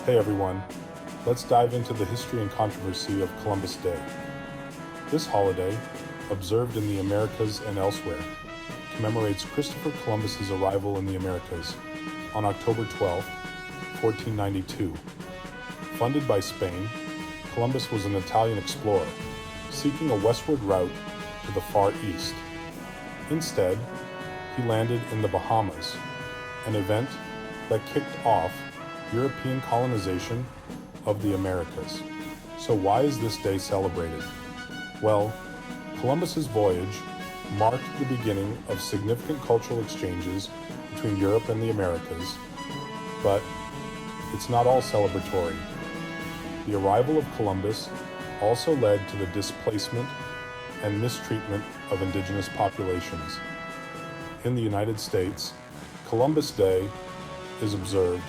Hey everyone, let's dive into the history and controversy of Columbus Day. This holiday, observed in the Americas and elsewhere, commemorates Christopher Columbus's arrival in the Americas on October 12, 1492. Funded by Spain, Columbus was an Italian explorer seeking a westward route to the Far East. Instead, he landed in the Bahamas, an event that kicked off European colonization of the Americas. So why is this day celebrated? Well, Columbus's voyage marked the beginning of significant cultural exchanges between Europe and the Americas, but it's not all celebratory. The arrival of Columbus also led to the displacement and mistreatment of indigenous populations. In the United States, Columbus Day is observed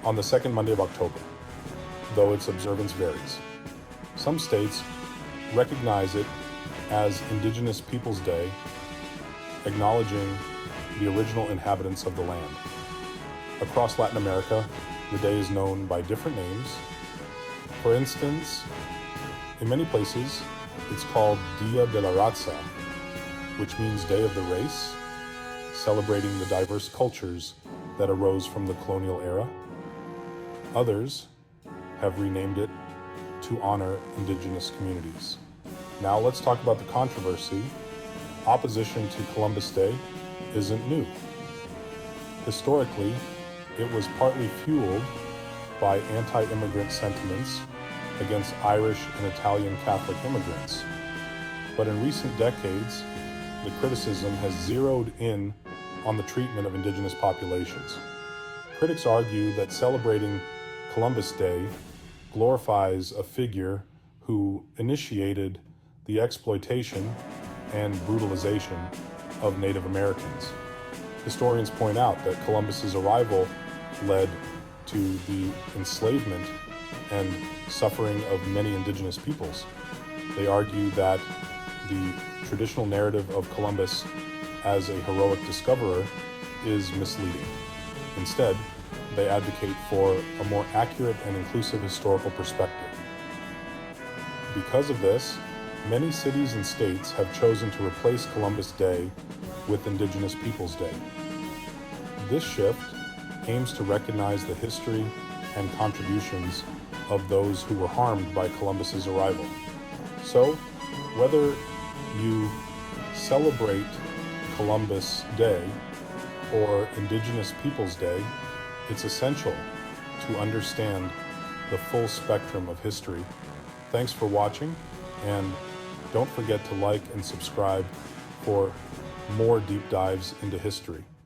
on the second Monday of October, though its observance varies. Some states recognize it as Indigenous Peoples Day, acknowledging the original inhabitants of the land. Across Latin America, the day is known by different names. For instance, in many places, it's called Dia de la Raza, which means Day of the Race, celebrating the diverse cultures that arose from the colonial era. Others have renamed it to honor indigenous communities. Now let's talk about the controversy. Opposition to Columbus Day isn't new. Historically, it was partly fueled by anti-immigrant sentiments against Irish and Italian Catholic immigrants. But in recent decades, the criticism has zeroed in on the treatment of indigenous populations. Critics argue that celebrating Columbus Day glorifies a figure who initiated the exploitation and brutalization of Native Americans. Historians point out that Columbus's arrival led to the enslavement and suffering of many indigenous peoples. They argue that the traditional narrative of Columbus as a heroic discoverer is misleading. Instead, they advocate for a more accurate and inclusive historical perspective. Because of this, many cities and states have chosen to replace Columbus Day with Indigenous Peoples Day. This shift aims to recognize the history and contributions of those who were harmed by Columbus's arrival. So, whether you celebrate Columbus Day or Indigenous Peoples Day, it's essential to understand the full spectrum of history. Thanks for watching, and don't forget to like and subscribe for more deep dives into history.